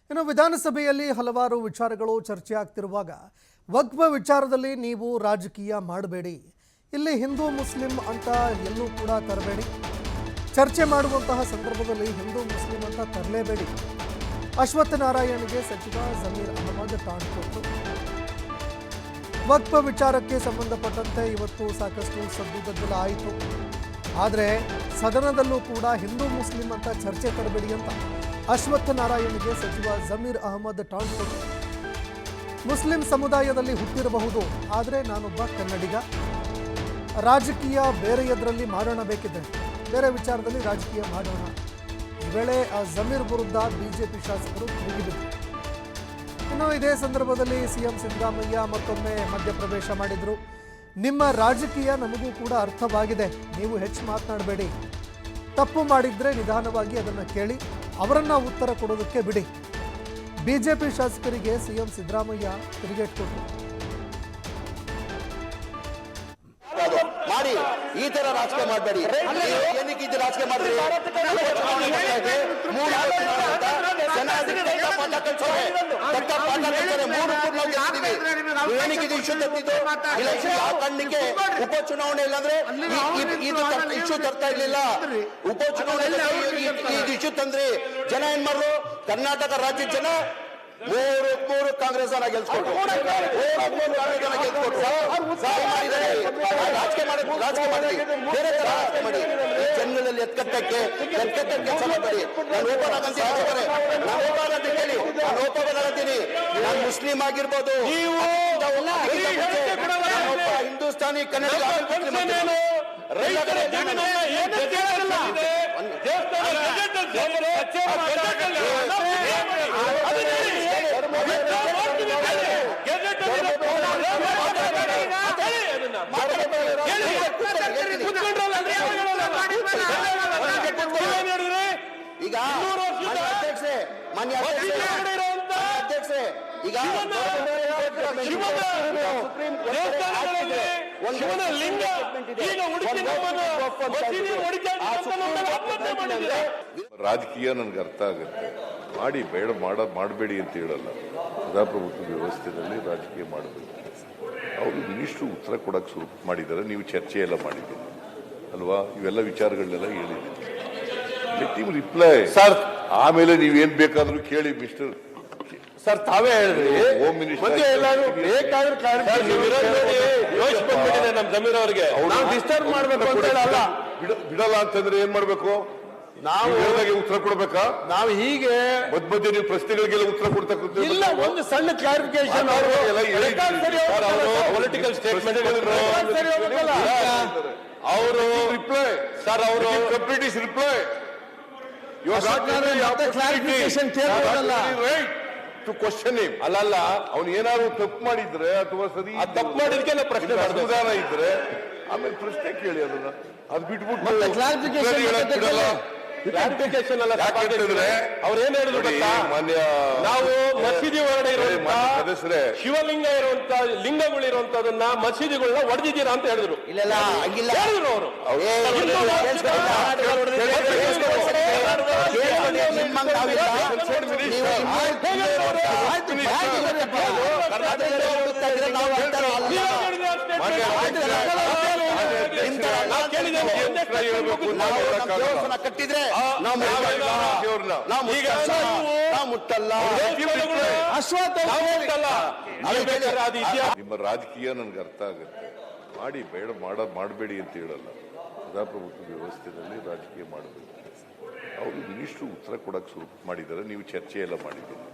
ಇನ್ನು ವಿಧಾನಸಭೆಯಲ್ಲಿ ಹಲವಾರು ವಿಚಾರಗಳು ಚರ್ಚೆ ಆಗ್ತಿರುವಾಗ ವಕ್ಫ್ ವಿಚಾರದಲ್ಲಿ ನೀವು ರಾಜಕೀಯ ಮಾಡಬೇಡಿ, ಇಲ್ಲಿ ಹಿಂದೂ ಮುಸ್ಲಿಂ ಅಂತ ಎಲ್ಲೂ ಕೂಡ ತರಬೇಡಿ, ಚರ್ಚೆ ಮಾಡುವಂತಹ ಸಂದರ್ಭದಲ್ಲಿ ಹಿಂದೂ ಮುಸ್ಲಿಂ ಅಂತ ತರಲೇಬೇಡಿ. ಅಶ್ವತ್ಥ ನಾರಾಯಣ್ಗೆ ಸಚಿವ ಜಮೀರ್ ಅಹಮದ್ ಟಾಂಗ್ ಕೊಟ್ಟು ವಕ್ಫ್ ವಿಚಾರಕ್ಕೆ ಸಂಬಂಧಪಟ್ಟಂತೆ ಇವತ್ತು ಸಾಕಷ್ಟು ಸದ್ದು ಗದ್ದಲ ಆಯಿತು. ಆದರೆ ಸದನದಲ್ಲೂ ಕೂಡ ಹಿಂದೂ ಮುಸ್ಲಿಂ ಅಂತ ಚರ್ಚೆ ತರಬೇಡಿ ಅಂತ ಅಶ್ವತ್ಥ ನಾರಾಯಣ್ಗೆ ಸಚಿವ ಜಮೀರ್ ಅಹಮದ್ ಟಾಂಗ್ ಕೊಟ್ಟು, ಮುಸ್ಲಿಂ ಸಮುದಾಯದಲ್ಲಿ ಹುಟ್ಟಿರಬಹುದು, ಆದರೆ ನಾನೊಬ್ಬ ಕನ್ನಡಿಗ, ರಾಜಕೀಯ ಬೇರೆಯದರಲ್ಲಿ ಮಾಡೋಣ, ಬೇಕಿದೆ ಬೇರೆ ವಿಚಾರದಲ್ಲಿ ರಾಜಕೀಯ ಮಾಡೋಣ. ಈ ವೇಳೆ ಜಮೀರ್ ವಿರುದ್ಧ ಬಿಜೆಪಿ ಶಾಸಕರು ಮುಗಿಬಿದ್ರು. ಇನ್ನು ಇದೇ ಸಂದರ್ಭದಲ್ಲಿ ಸಿಎಂ ಸಿದ್ದರಾಮಯ್ಯ ಮತ್ತೊಮ್ಮೆ ಮಧ್ಯಪ್ರವೇಶ ಮಾಡಿದ್ರು. ನಿಮ್ಮ ರಾಜಕೀಯ ನಮಗೂ ಕೂಡ ಅರ್ಥವಾಗಿದೆ, ನೀವು ಹೆಚ್ಚು ಮಾತನಾಡಬೇಡಿ, ತಪ್ಪು ಮಾಡಿದ್ರೆ ನಿಧಾನವಾಗಿ ಅದನ್ನು ಕೇಳಿ ಅವರನ್ನ ಉತ್ತರ ಕೊಡೋದಕ್ಕೆ ಬಿಡಿ. ಬಿಜೆಪಿ ಶಾಸಕರಿಗೆ ಸಿಎಂ ಸಿದ್ದರಾಮಯ್ಯ ತಿರುಗೇಟು ಕೊಟ್ಟರು. ಮಾಡಿ ಈ ತರ ರಾಜಕೀಯ ಮಾಡಬೇಡಿ, ಏನಕ್ಕೆ ಇದು ರಾಜಕೀಯ ಮಾಡಿದ್ರಿ? ಉಪಚುನಾವಣೆ ಇಲ್ಲಾಂದ್ರೆ ಇಶ್ಯೂ ತರ್ತಾ ಇರ್ಲಿಲ್ಲ. ಉಪಚುನಾವಣೆ ಇಶ್ಯೂ ತಂದ್ರಿ, ಜನ ಏನ್ ಮಾಡ್ರು? ಕರ್ನಾಟಕ ರಾಜ್ಯದ ಜನ ಮೂರು ಕಾಂಗ್ರೆಸ್ ಗೆಲ್ಸ್ಕೊಟ್ರು, ರಾಜಕೀಯ ಮಾಡಿ ಬೇರೆ ತರ ರಾಜಕೀಯ ಮಾಡಿ ಜನಗಳಲ್ಲಿ ಎತ್ಕಟ್ಟಕ್ಕೆ ಕೆಲಸ ಮಾಡಬೇಡಿ. ನಾನು ಓಪನ್ ನಾನು ಮುಸ್ಲಿಂ ಆಗಿರ್ಬೋದು, ಹಿಂದೂಸ್ತಾನಿ ಕನ್ನಡ ಈಗ ಅಧ್ಯಕ್ಷೆ ಮಾನ್ಯ ಅಧ್ಯಕ್ಷೆ ಈಗ ರಾಜಕೀಯ ನನ್ಗೆ ಅರ್ಥ ಆಗುತ್ತೆ, ಮಾಡಿ ಬೇಡ ಮಾಡಬೇಡಿ ಅಂತ ಹೇಳಲ್ಲ. ಪ್ರಜಾಪ್ರಭುತ್ವ ವ್ಯವಸ್ಥೆಯಲ್ಲಿ ರಾಜಕೀಯ ಮಾಡಬೇಕು. ಅವರು ಮಿನಿಸ್ಟ್ರು ಉತ್ತರ ಕೊಡಕ್ಕೆ ಶುರು ಮಾಡಿದ್ದಾರೆ, ನೀವು ಚರ್ಚೆ ಎಲ್ಲ ಮಾಡಿದ್ದೀರಿ ಅಲ್ವಾ? ಇವೆಲ್ಲ ವಿಚಾರಗಳನ್ನೆಲ್ಲ ಹೇಳಿದ್ದೀರಿ. ನೀವು ರಿಪ್ಲೈ ಸರ್, ಆಮೇಲೆ ನೀವೇನ್ ಬೇಕಾದ್ರೂ ಕೇಳಿ ಮಿಸ್ಟರ್ ಸರ್. ತಾವೇ ಹೇಳಿದ್ರಿ ಹೋಮ್ ಮಿನಿಸ್ಟರ್ ನಮ್ ಜಮೀರ್ ಅವರಿಗೆ ಡಿಸ್ಟರ್ಬ್ ಮಾಡ್ಬೇಕು ಅಂತ ಹೇಳಲ್ಲ. ಬಿಡಲ್ಲ ಅಂತಂದ್ರೆ ಏನ್ ಮಾಡ್ಬೇಕು? ನಾವು ಹೇಳಿದಾಗೆ ಉತ್ತರ ಕೊಡ್ಬೇಕಾ? ನಾವು ಹೀಗೆ ಮಧ್ಯ ನೀವು ಪ್ರಶ್ನೆಗಳಿಗೆಲ್ಲ ಉತ್ತರ ಕೊಡ್ತಕ್ಕಂಥ ಇಲ್ಲ, ಒಂದು ಸಣ್ಣ ಕ್ಲಾರಿಫಿಕೇಶನ್. ಪೊಲಿಟಿಕಲ್ ಸ್ಟೇಟ್ಮೆಂಟ್ ಅವರು ರಿಪ್ಲೈ ಸರ್, ಅವರು complete is reply. Clarification to question him. ಅಲ್ಲ, ಅವ್ನು ಏನಾದ್ರು ತಪ್ಪು ಮಾಡಿದ್ರೆ ಅಥವಾ ಸರಿ ತಪ್ಪು ಮಾಡಿದ್ಕೆ ಪ್ರಶ್ನೆ ಸಂವಿಧಾನ ಇದ್ರೆ ಆಮೇಲೆ ಪ್ರಶ್ನೆ ಕೇಳಿ, ಅದನ್ನ ಅದು ಬಿಟ್ಬಿಟ್ಟು ಕ್ಲಾರಿಫಿಕೇಶನ್ ಅಲ್ಲ. ಅವ್ರು ಏನ್ ಹೇಳಿದ್ರು ಗೊತ್ತಾ? ನಾವು ಮಸೀದಿ ಹೊರಗಡೆ ಇರುವಂತ ಶಿವಲಿಂಗ ಇರುವಂತ ಲಿಂಗಗಳಿರುವಂತದನ್ನ ಮಸೀದಿಗಳನ್ನ ಹೊಡೆದಿದ್ದೀರಾ ಅಂತ ಹೇಳಿದ್ರು. ಹೇಳಿದ್ರು ಅವರು. ಕಟ್ಟಿದ್ರೆ ಮುಟ್ಟಲ್ಲ. ನಿಮ್ಮ ರಾಜಕೀಯ ನನ್ಗೆ ಅರ್ಥ ಆಗುತ್ತೆ, ಮಾಡಿ ಬೇಡ ಮಾಡಬೇಡಿ ಅಂತ ಹೇಳಲ್ಲ. ಪ್ರಜಾಪ್ರಭುತ್ವ ವ್ಯವಸ್ಥೆಯಲ್ಲಿ ರಾಜಕೀಯ ಮಾಡಬೇಕು. ಅವರು ಮಿನಿಸ್ಟ್ರು ಉತ್ತರ ಕೊಡಕ್ಕೆ ಶುರು ಮಾಡಿದ್ದಾರೆ, ನೀವು ಚರ್ಚೆ ಎಲ್ಲ ಮಾಡಿದ್ದೀರಿ.